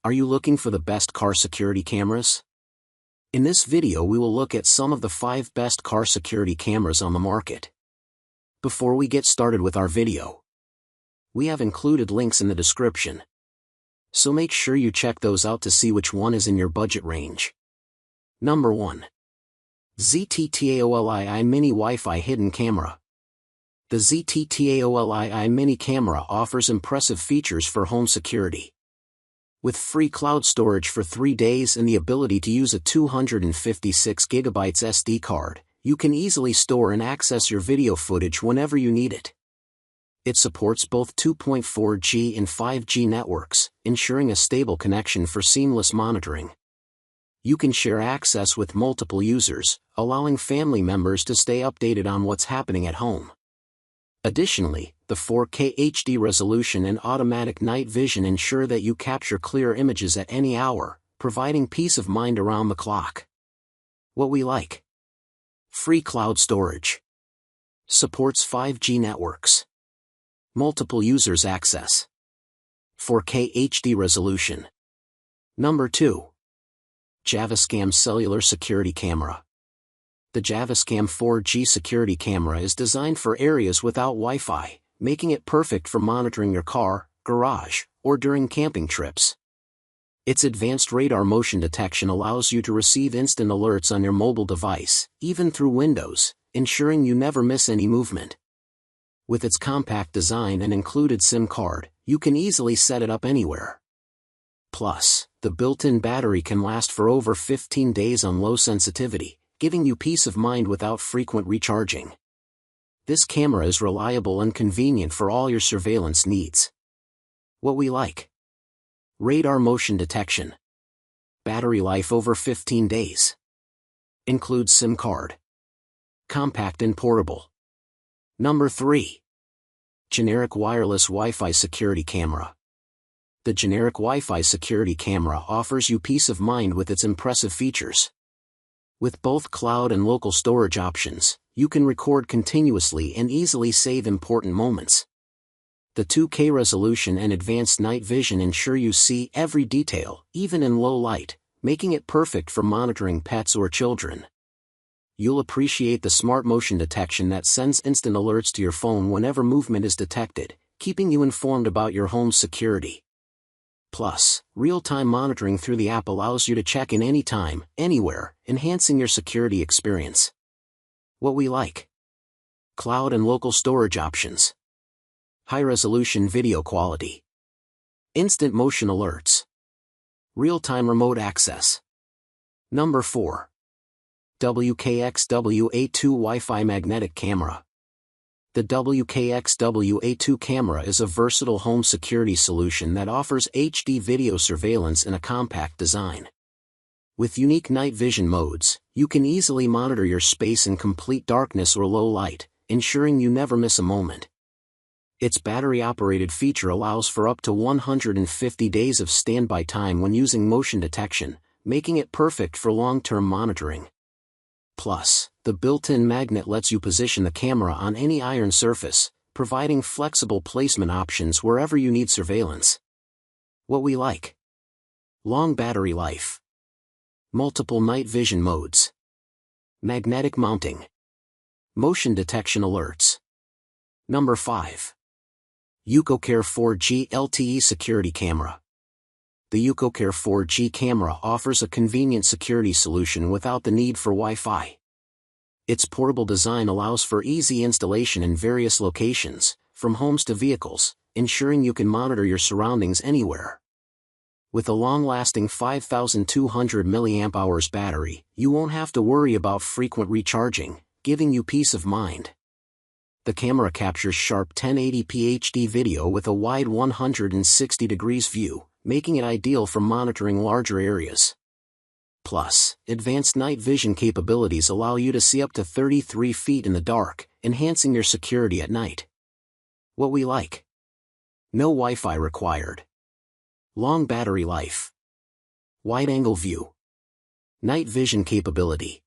Are you looking for the best car security cameras? In this video we will look at some of the 5 best car security cameras on the market. Before we get started with our video, we have included links in the description, so make sure you check those out to see which one is in your budget range. Number 1. ZTTAOLII Mini Wi-Fi Hidden Camera. The ZTTAOLII Mini Camera offers impressive features for home security. With free cloud storage for 3 days and the ability to use a 256 GB SD card, you can easily store and access your video footage whenever you need it. It supports both 2.4G and 5G networks, ensuring a stable connection for seamless monitoring. You can share access with multiple users, allowing family members to stay updated on what's happening at home. Additionally, the 4K HD resolution and automatic night vision ensure that you capture clear images at any hour, providing peace of mind around the clock. What we like: free cloud storage. Supports 5G networks. Multiple users access. 4K HD resolution. Number 2. Javiscam Cellular Security Camera. The Javiscam 4G security camera is designed for areas without Wi-Fi, making it perfect for monitoring your car, garage, or during camping trips. Its advanced radar motion detection allows you to receive instant alerts on your mobile device, even through Windows, ensuring you never miss any movement. With its compact design and included SIM card, you can easily set it up anywhere. Plus, the built-in battery can last for over 15 days on low sensitivity, giving you peace of mind without frequent recharging. This camera is reliable and convenient for all your surveillance needs. What we like: radar motion detection. Battery life over 15 days. Includes SIM card. Compact and portable. Number 3. Generic Wireless Wi-Fi Security Camera. The generic Wi-Fi security camera offers you peace of mind with its impressive features. With both cloud and local storage options, you can record continuously and easily save important moments. The 2K resolution and advanced night vision ensure you see every detail, even in low light, making it perfect for monitoring pets or children. You'll appreciate the smart motion detection that sends instant alerts to your phone whenever movement is detected, keeping you informed about your home's security. Plus, real-time monitoring through the app allows you to check in anytime, anywhere, enhancing your security experience. What we like: cloud and local storage options. High-resolution video quality. Instant motion alerts. Real-time remote access. Number 4. WKXW-A2 Wi-Fi Magnetic Camera. The WKXW-A2 camera is a versatile home security solution that offers HD video surveillance in a compact design. With unique night vision modes, you can easily monitor your space in complete darkness or low light, ensuring you never miss a moment. Its battery-operated feature allows for up to 150 days of standby time when using motion detection, making it perfect for long-term monitoring. Plus, the built-in magnet lets you position the camera on any iron surface, providing flexible placement options wherever you need surveillance. What we like: long battery life. Multiple night vision modes. Magnetic mounting. Motion detection alerts. Number 5. UCOCARE 4G LTE Security Camera. The UCOCARE 4G camera offers a convenient security solution without the need for Wi-Fi. Its portable design allows for easy installation in various locations, from homes to vehicles, ensuring you can monitor your surroundings anywhere. With a long-lasting 5,200 mAh battery, you won't have to worry about frequent recharging, giving you peace of mind. The camera captures sharp 1080p HD video with a wide 160 degrees view, making it ideal for monitoring larger areas. Plus, advanced night vision capabilities allow you to see up to 33 feet in the dark, enhancing your security at night. What we like: no Wi-Fi required. Long battery life. Wide-angle view. Night vision capability.